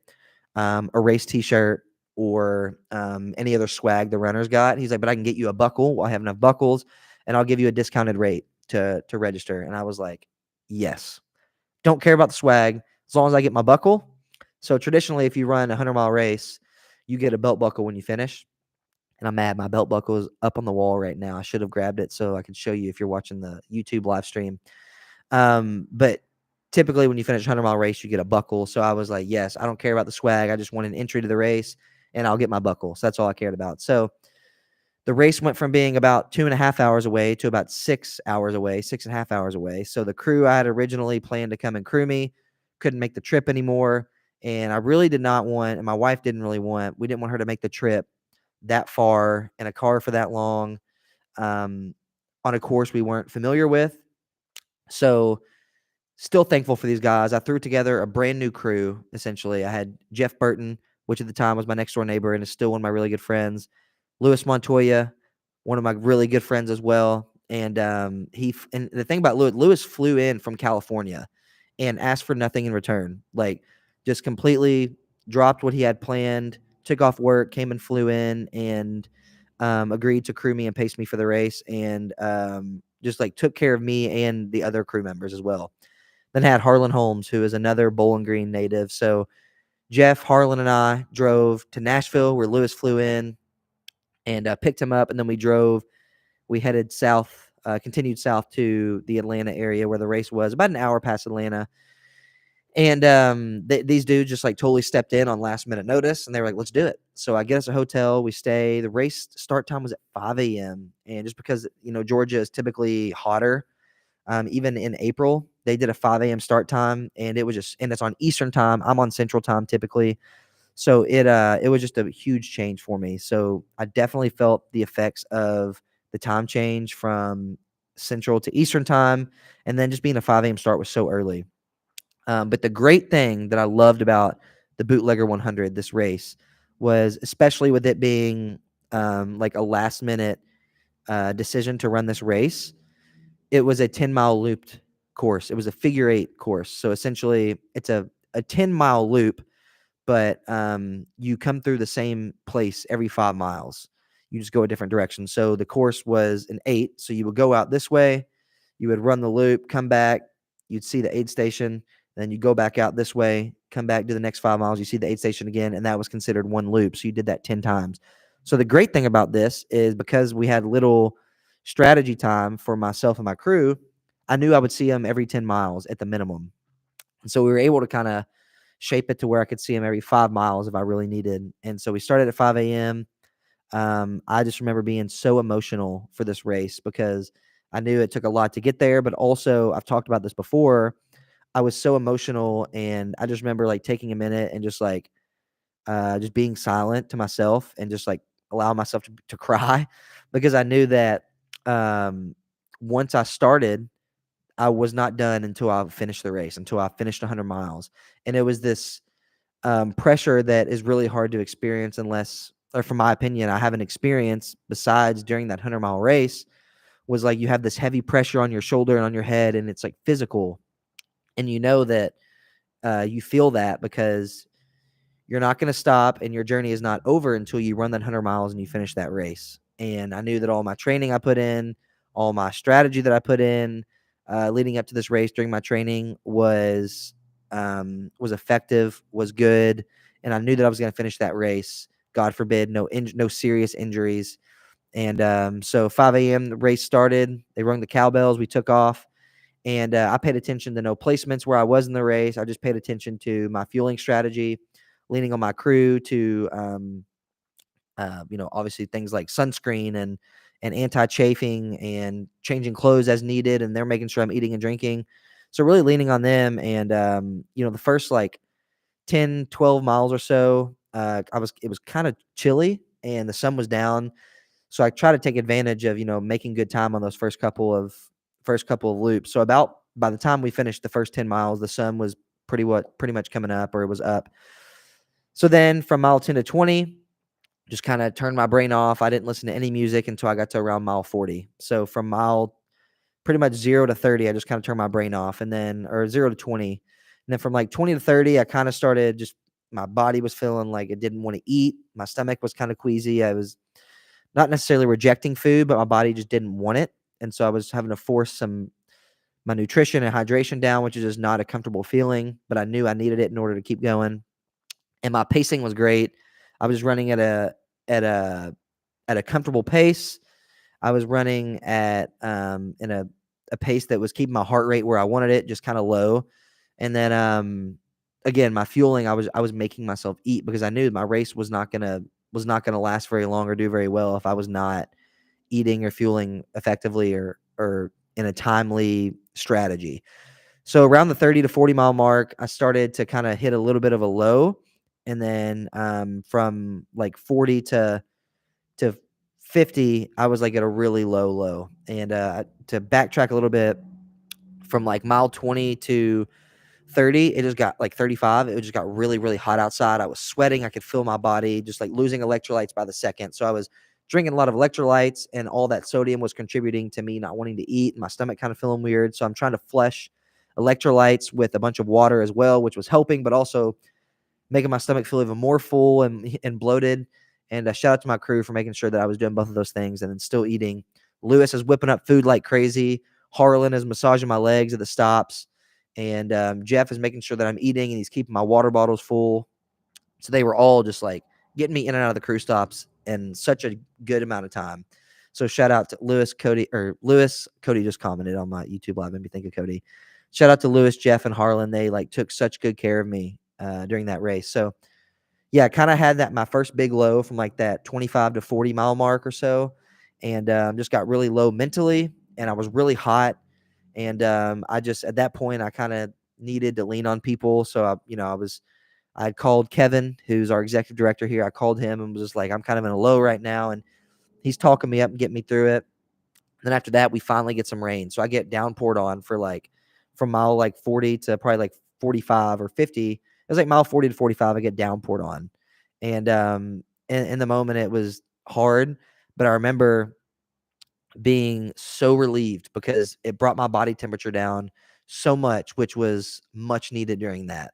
a race t-shirt or any other swag the runners got. He's like, but I can get you a buckle. Well, I have enough buckles and I'll give you a discounted rate to register. And I was like, yes, don't care about the swag as long as I get my buckle. So traditionally, if you run a 100-mile race, you get a belt buckle when you finish. And I'm mad. My belt buckle is up on the wall right now. I should have grabbed it so I could show you if you're watching the YouTube live stream. But typically when you finish a 100-mile race, you get a buckle. So I was like, yes, I don't care about the swag. I just want an entry to the race and I'll get my buckle. So that's all I cared about. So the race went from being about 2.5 hours away to about 6 hours away, 6.5 hours away. So the crew I had originally planned to come and crew me couldn't make the trip anymore. And I really did not want, and my wife didn't really want, we didn't want her to make the trip that far in a car for that long, on a course we weren't familiar with. So still thankful for these guys. I threw together a brand new crew, essentially. I had Jeff Burton, which at the time was my next door neighbor and is still one of my really good friends. Louis Montoya, one of my really good friends as well. And and the thing about Louis flew in from California and asked for nothing in return. Like just completely dropped what he had planned, took off work, came and flew in and agreed to crew me and pace me for the race, and just like took care of me and the other crew members as well. Then had Harlan Holmes, who is another Bowling Green native. So Jeff, Harlan, and I drove to Nashville where Lewis flew in and picked him up. And then we headed south, continued south to the Atlanta area where the race was, about an hour past Atlanta. And these dudes just like totally stepped in on last minute notice, and they were like, "Let's do it." So I get us a hotel, we stay. The race start time was at 5 a.m. And just because Georgia is typically hotter, even in April, they did a 5 a.m. start time, and it's on Eastern time. I'm on Central time typically, so it was just a huge change for me. So I definitely felt the effects of the time change from Central to Eastern time, and then just being a 5 a.m. start was so early. But the great thing that I loved about the Bootlegger 100, this race, was especially with it being like a last minute decision to run this race. It was a 10-mile looped course. It was a figure eight course. So essentially, it's a 10-mile loop, but you come through the same place every 5 miles. You just go a different direction. So the course was an 8. So you would go out this way, you would run the loop, come back, you'd see the aid station, then you go back out this way, come back to the next 5 miles, you see the aid station again, and that was considered one loop. So you did that 10 times. So the great thing about this is because we had little strategy time for myself and my crew, I knew I would see them every 10 miles at the minimum. And so we were able to kind of shape it to where I could see them every 5 miles if I really needed. And so we started at 5 a.m. I just remember being so emotional for this race because I knew it took a lot to get there, but also I've talked about this before. I was so emotional, and I just remember like taking a minute and just being silent to myself and just like allow myself to cry because I knew that once I started, I was not done until I finished the race, until I finished 100 miles. And it was this pressure that is really hard to experience unless, or from my opinion, I haven't experienced besides during that 100-mile race, was like you have this heavy pressure on your shoulder and on your head, and it's like physical. And you know that you feel that because you're not going to stop and your journey is not over until you run that 100 miles and you finish that race. And I knew that all my training I put in, all my strategy that I put in leading up to this race during my training was effective, was good, and I knew that I was going to finish that race. God forbid, no serious injuries. And so 5 a.m. the race started. They rung the cowbells. We took off, and I paid attention to no placements where I was in the race. I just paid attention to my fueling strategy, leaning on my crew to obviously things like sunscreen and anti-chafing and changing clothes as needed, and they're making sure I'm eating and drinking. So really leaning on them. And the first like 10, 12 miles or so, it was kind of chilly and the sun was down. So I try to take advantage of, making good time on those first couple of loops. So about by the time we finished the first 10 miles, the sun was pretty much coming up, or it was up. So then from mile 10 to 20, just kind of turned my brain off. I didn't listen to any music until I got to around mile 40. So from mile pretty much 0 to 30, I just kind of turned my brain off, and then, or 0 to 20. And then from like 20 to 30, I kind of started my body was feeling like it didn't want to eat. My stomach was kind of queasy. I was not necessarily rejecting food, but my body just didn't want it. And so I was having to force my nutrition and hydration down, which is just not a comfortable feeling, but I knew I needed it in order to keep going. And my pacing was great. I was running at a comfortable pace. I was running at in a pace that was keeping my heart rate where I wanted it, just kind of low. And then again, my fueling, I was making myself eat because I knew my race was not gonna last very long or do very well if I was not eating or fueling effectively or in a timely strategy. So around the 30 to 40 mile mark, I started to kind of hit a little bit of a low. And then from like 40 to 50, I was like at a really low. And to backtrack a little bit, from like mile 20 to 30, it just got like 35. It just got really, really hot outside. I was sweating. I could feel my body just like losing electrolytes by the second. So I was drinking a lot of electrolytes, and all that sodium was contributing to me not wanting to eat. My stomach kind of feeling weird. So I'm trying to flush electrolytes with a bunch of water as well, which was helping, but also making my stomach feel even more full and bloated. And shout out to my crew for making sure that I was doing both of those things and then still eating. Lewis is whipping up food like crazy. Harlan is massaging my legs at the stops. And Jeff is making sure that I'm eating, and he's keeping my water bottles full. So they were all just like getting me in and out of the crew stops in such a good amount of time. So shout out to Lewis. Cody just commented on my YouTube live, made me think of Cody. Shout out to Lewis, Jeff, and Harlan. They like took such good care of me during that race. So yeah, kind of had that my first big low from like that 25 to 40 mile mark or so, and just got really low mentally, and I was really hot, and I just at that point I kind of needed to lean on people. So I had called Kevin, who's our executive director here. I called him and was just like, I'm kind of in a low right now, and he's talking me up and getting me through it. Then after that, we finally get some rain. So I get downpoured on for like from mile like 40 to probably like 45 or 50. It was like mile 40 to 45. I get downpoured on. And in the moment, it was hard. But I remember being so relieved because it brought my body temperature down so much, which was much needed during that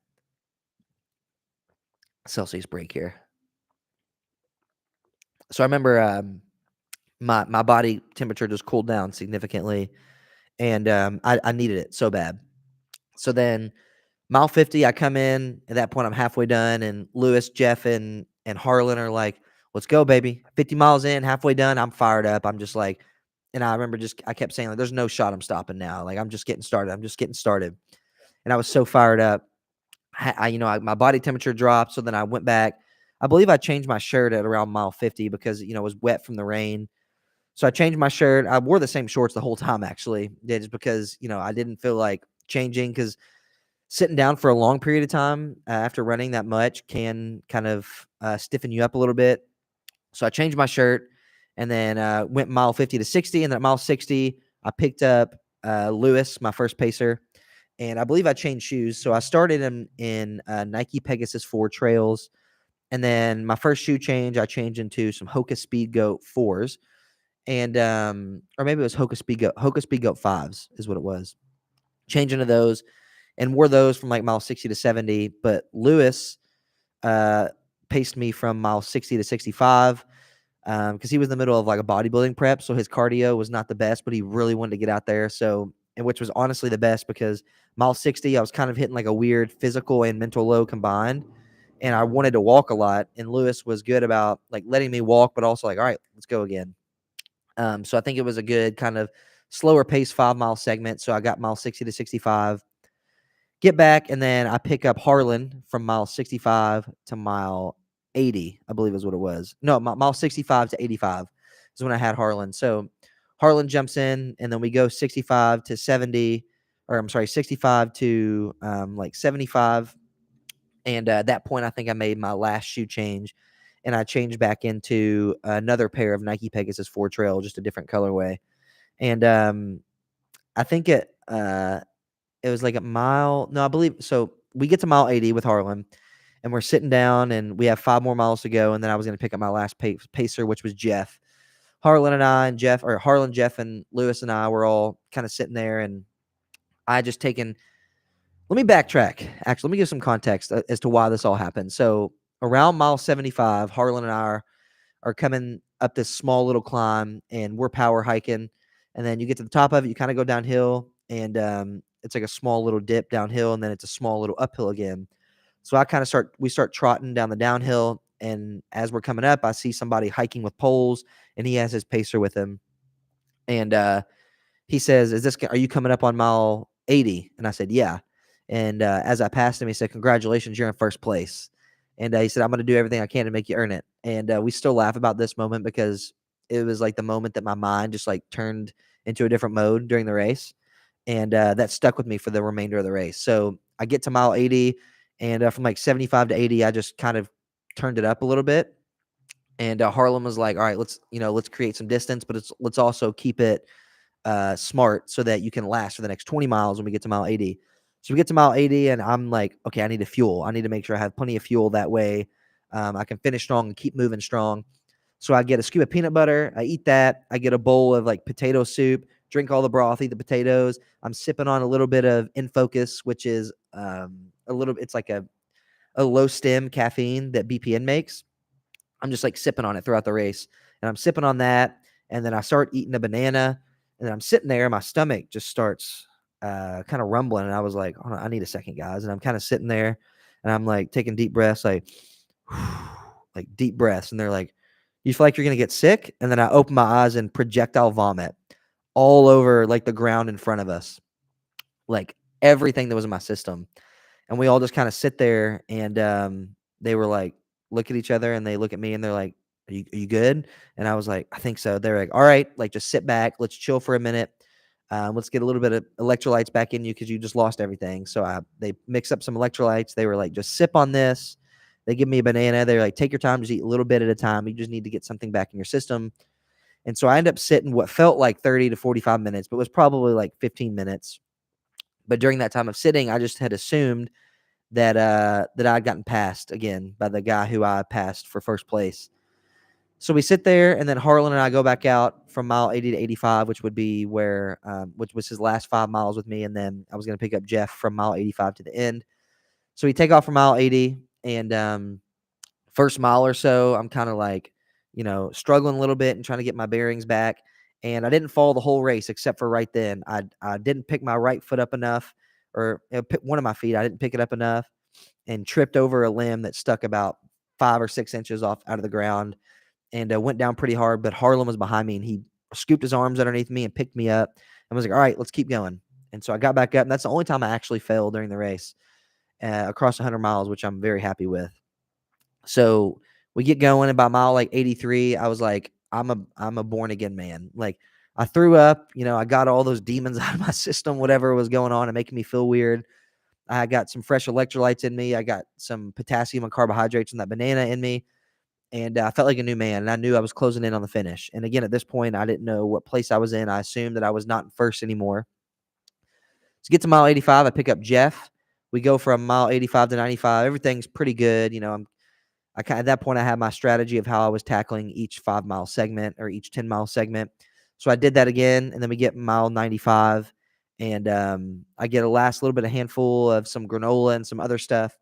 Celsius break here. So I remember my body temperature just cooled down significantly, and I needed it so bad. So then mile 50, I come in. At that point, I'm halfway done, and Lewis, Jeff, and Harlan are like, "Let's go, baby! 50 miles in, halfway done." I'm fired up. I'm just like, and I remember I kept saying like, "There's no shot I'm stopping now. Like I'm just getting started. I'm just getting started." And I was so fired up. My body temperature dropped. So then I went back. I believe I changed my shirt at around mile 50 because it was wet from the rain. So I changed my shirt. I wore the same shorts the whole time, actually. Yeah, just because, I didn't feel like changing because sitting down for a long period of time after running that much can kind of stiffen you up a little bit. So I changed my shirt and then went mile 50 to 60. And then at mile 60, I picked up Lewis, my first pacer. And I believe I changed shoes. So I started in Nike Pegasus 4 Trails. And then my first shoe change, I changed into some Hoka Speed Goat 4s. And or maybe it was Hoka Speed Goat 5s is what it was. Change into those and wore those from like mile 60 to 70. But Lewis paced me from mile 60 to 65 because he was in the middle of like a bodybuilding prep. So his cardio was not the best, but he really wanted to get out there. So, and which was honestly the best because mile 60, I was kind of hitting like a weird physical and mental low combined. And I wanted to walk a lot. And Lewis was good about like letting me walk, but also like, all right, let's go again. So I think it was a good kind of slower pace 5-mile segment. So I got mile 60 to 65, get back, and then I pick up Harlan from mile 65 to mile 80, I believe is what it was. No, mile 65 to 85 is when I had Harlan. So Harlan jumps in, and then we go 65 to 70, or I'm sorry, 65 to like 75. And at that point, I think I made my last shoe change, and I changed back into another pair of Nike Pegasus 4 Trail, just a different colorway. And I think it was like a mile. No, I believe so. We get to mile 80 with Harlan, and we're sitting down, and we have 5 more miles to go. And then I was going to pick up my last pacer, which was Jeff. Harlan, Jeff, and Lewis and I were all kind of sitting there, and I just taken. Let me backtrack. Actually, let me give some context as to why this all happened. So around mile 75, Harlan and I are coming up this small little climb, and we're power hiking. And then you get to the top of it, you kind of go downhill, and it's like a small little dip downhill, and then it's a small little uphill again. So we start trotting down the downhill, and as we're coming up, I see somebody hiking with poles, and he has his pacer with him. And he says, are you coming up on mile 80? And I said, yeah. And as I passed him, he said, congratulations, you're in first place. And he said, I'm going to do everything I can to make you earn it. And we still laugh about this moment because it was like the moment that my mind just like turned into a different mode during the race. And that stuck with me for the remainder of the race. So I get to mile 80, and from like 75 to 80, I just kind of turned it up a little bit. And Harlan was like, all right, let's create some distance, but let's also keep it smart so that you can last for the next 20 miles when we get to mile 80. So we get to mile 80, and I'm like, okay, I need to fuel. I need to make sure I have plenty of fuel. That way I can finish strong and keep moving strong. So I get a scoop of peanut butter. I eat that. I get a bowl of like potato soup, drink all the broth, eat the potatoes. I'm sipping on a little bit of In Focus, which is it's like a low stem caffeine that BPN makes. I'm just like sipping on it throughout the race, and I'm sipping on that. And then I start eating a banana, and then I'm sitting there, and my stomach just starts kind of rumbling. And I was like, oh, I need a second, guys. And I'm kind of sitting there, and I'm like taking deep breaths, like, like deep breaths. And they're like, you feel like you're going to get sick? And then I open my eyes and projectile vomit all over like the ground in front of us, like everything that was in my system. And we all just kind of sit there, and they were like, look at each other, and they look at me and they're like, are you good? And I was like, I think so. They're like, all right, like just sit back. Let's chill for a minute. Let's get a little bit of electrolytes back in you because you just lost everything. So they mix up some electrolytes. They were like, just sip on this. They give me a banana. They're like, take your time, just eat a little bit at a time. You just need to get something back in your system. And so I ended up sitting what felt like 30 to 45 minutes, but was probably like 15 minutes. But during that time of sitting, I just had assumed that I'd gotten passed again by the guy who I passed for first place. So we sit there, and then Harlan and I go back out from mile 80 to 85, which would be which was his last 5 miles with me, and then I was going to pick up Jeff from mile 85 to the end. So we take off from mile 80, and first mile or so, I'm kind of like, struggling a little bit and trying to get my bearings back. And I didn't fall the whole race except for right then. I didn't pick my right foot up enough, or pick one of my feet. I didn't pick it up enough and tripped over a limb that stuck about 5 or 6 inches off out of the ground, and went down pretty hard. But Harlan was behind me, and he scooped his arms underneath me and picked me up and was like, all right, let's keep going. And so I got back up, and that's the only time I actually fell during the race across 100 miles, which I'm very happy with. So we get going about mile like 83. I was like, I'm a born again man. Like I threw up, I got all those demons out of my system, whatever was going on and making me feel weird. I got some fresh electrolytes in me. I got some potassium and carbohydrates in that banana in me. And I felt like a new man. And I knew I was closing in on the finish. And again, at this point, I didn't know what place I was in. I assumed that I was not in first anymore. To get to mile 85, I pick up Jeff. We go from mile 85 to 95. Everything's pretty good. At that point, I had my strategy of how I was tackling each 5 mile segment or each 10 mile segment. So I did that again, and then we get mile 95, and I get a last little bit of handful of some granola and some other stuff.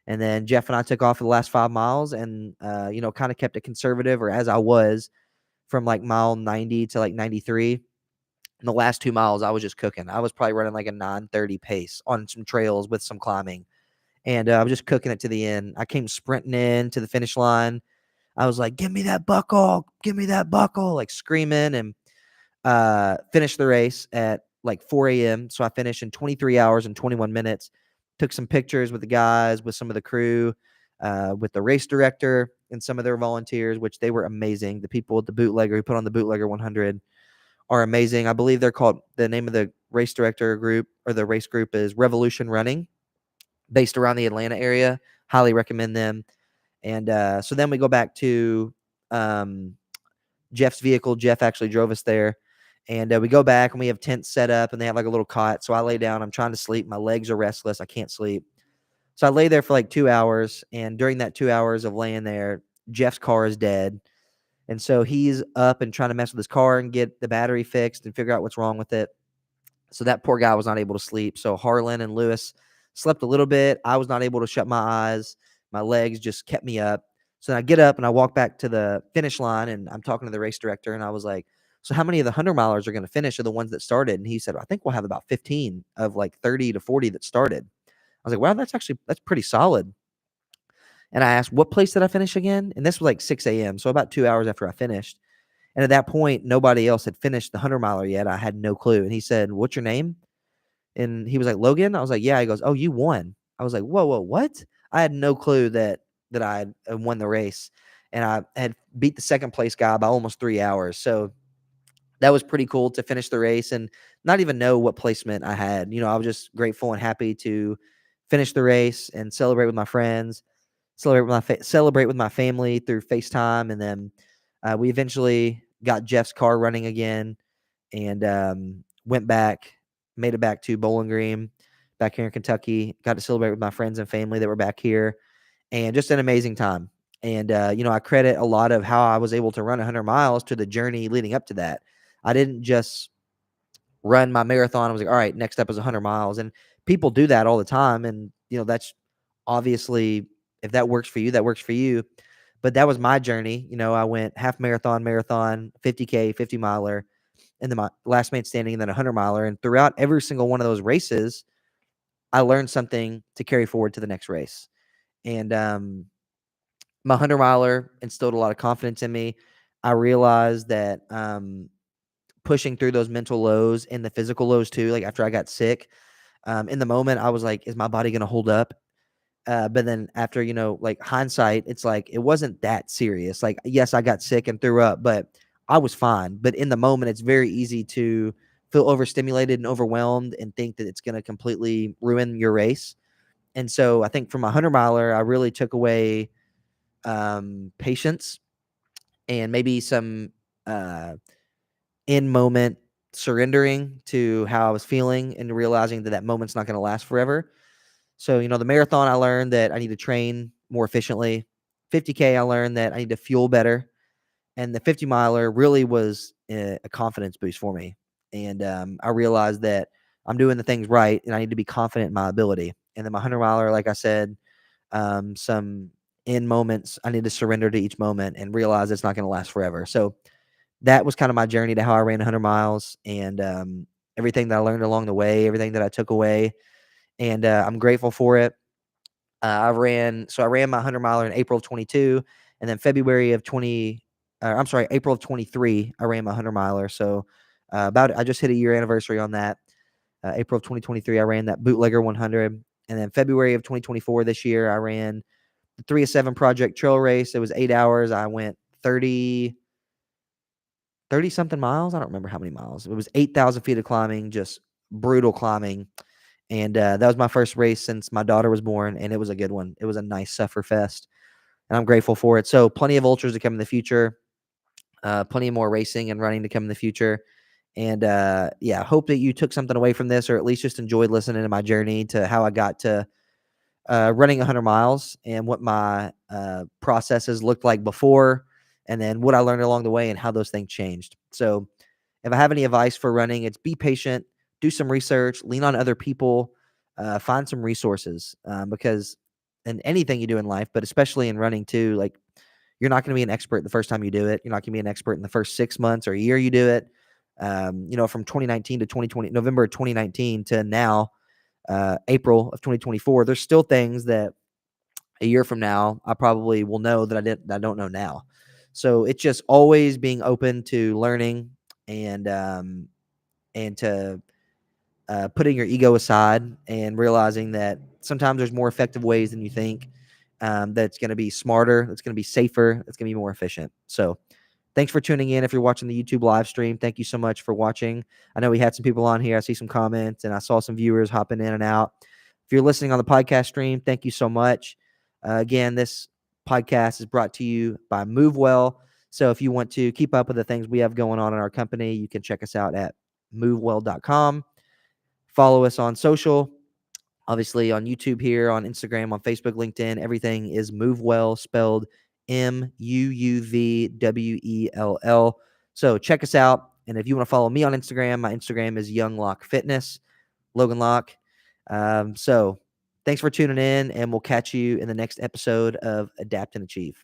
And then Jeff and I took off for the last 5 miles, and kind of kept it conservative, or as I was from like mile 90 to like 93. In the last 2 miles, I was just cooking. I was probably running like a 9:30 pace on some trails with some climbing. And I was just cooking it to the end. I came sprinting in to the finish line. I was like, give me that buckle, like screaming, and finished the race at like 4 a.m. So I finished in 23 hours and 21 minutes. Took some pictures with the guys, with some of the crew, with the race director and some of their volunteers, which they were amazing. The people at the Bootlegger who put on the Bootlegger 100 are amazing. I believe the name of the race director group, or the race group, is Revolution Running, based around the Atlanta area. Highly recommend them. And so then we go back to Jeff's vehicle. Jeff actually drove us there. And we go back, and we have tents set up, and they have like a little cot. So I lay down. I'm trying to sleep. My legs are restless. I can't sleep. So I lay there for like 2 hours. And during that 2 hours of laying there, Jeff's car is dead. And so he's up and trying to mess with his car and get the battery fixed and figure out what's wrong with it. So that poor guy was not able to sleep. So Harlan and Lewis slept a little bit. I was not able to shut my eyes. My legs just kept me up. So I get up and I walk back to the finish line, and I'm talking to the race director, and I was like, so how many of the 100 milers are going to finish, are the ones that started? And he said, I think we'll have about 15 of like 30 to 40 that started. I was like, wow, that's pretty solid. And I asked, what place did I finish again? And this was like 6 a.m. So about 2 hours after I finished. And at that point, nobody else had finished the 100 miler yet. I had no clue. And he said, what's your name? And he was like, Logan? I was like, yeah. He goes, oh, you won. I was like, whoa, what? I had no clue that I had won the race. And I had beat the second place guy by almost 3 hours. So that was pretty cool to finish the race and not even know what placement I had. I was just grateful and happy to finish the race and celebrate with my friends, celebrate with my family through FaceTime. And then we eventually got Jeff's car running again, and went back, made it back to Bowling Green, back here in Kentucky. Got to celebrate with my friends and family that were back here, and just an amazing time. And I credit a lot of how I was able to run 100 miles to the journey leading up to that. I didn't just run my marathon. I was like, all right, next up is 100 miles. And people do that all the time. And, that's obviously, if that works for you, that works for you. But that was my journey. I went half marathon, 50K, 50 miler, and then my last man standing, and then 100 miler. And throughout every single one of those races, I learned something to carry forward to the next race. And My 100 miler instilled a lot of confidence in me. I realized that pushing through those mental lows and the physical lows too, like after I got sick, in the moment, I was like, is my body going to hold up? But then after, like hindsight, it's like, it wasn't that serious. Like, yes, I got sick and threw up, but I was fine. But in the moment, it's very easy to feel overstimulated and overwhelmed and think that it's going to completely ruin your race. And so I think from a 100 miler, I really took away patience and maybe some uh, in moment surrendering to how I was feeling and realizing that that moment's not going to last forever. So, the marathon, I learned that I need to train more efficiently. 50K, I learned that I need to fuel better. And the 50 miler really was a confidence boost for me. And I realized that I'm doing the things right and I need to be confident in my ability. And then my 100 miler, like I said, some in moments, I need to surrender to each moment and realize it's not going to last forever. So that was kind of my journey to how I ran 100 miles and everything that I learned along the way, everything that I took away. And I'm grateful for it. I ran my 100 miler in April of 22, and then February of 20. I'm sorry, April of 23. I ran my 100 miler. So I just hit a year anniversary on that. April of 2023, I ran that bootlegger 100, and then February of 2024 this year, I ran the 3 of 7 Project Trail Race. It was 8 hours. I went 30 something miles. I don't remember how many miles. It was 8,000 feet of climbing, just brutal climbing. And that was my first race since my daughter was born, and it was a good one. It was a nice suffer fest, and I'm grateful for it. So plenty of ultras to come in the future, plenty more racing and running to come in the future. And yeah, hope that you took something away from this, or at least just enjoyed listening to my journey to how I got to running 100 miles and what my processes looked like before, and then what I learned along the way and how those things changed. So if I have any advice for running, it's be patient, do some research, lean on other people, find some resources, because in anything you do in life, but especially in running too, like you're not going to be an expert the first time you do it. You're not going to be an expert in the first 6 months or a year you do it. From 2019 to 2020, November 2019 to now, April of 2024, there's still things that a year from now I probably will know that I don't know now. So it's just always being open to learning and to putting your ego aside and realizing that sometimes there's more effective ways than you think. That's going to be smarter. That's going to be safer. That's going to be more efficient. So thanks for tuning in. If you're watching the YouTube live stream, thank you so much for watching. I know we had some people on here. I see some comments and I saw some viewers hopping in and out. If you're listening on the podcast stream, thank you so much. Again, this podcast is brought to you by MoveWell. So if you want to keep up with the things we have going on in our company, you can check us out at movewell.com. Follow us on social, obviously on YouTube here, on Instagram, on Facebook, LinkedIn. Everything is MoveWell, spelled MUUVWELL. So check us out. And if you want to follow me on Instagram, my Instagram is Young Lock Fitness, Logan Lock. So thanks for tuning in, and we'll catch you in the next episode of Adapt and Achieve.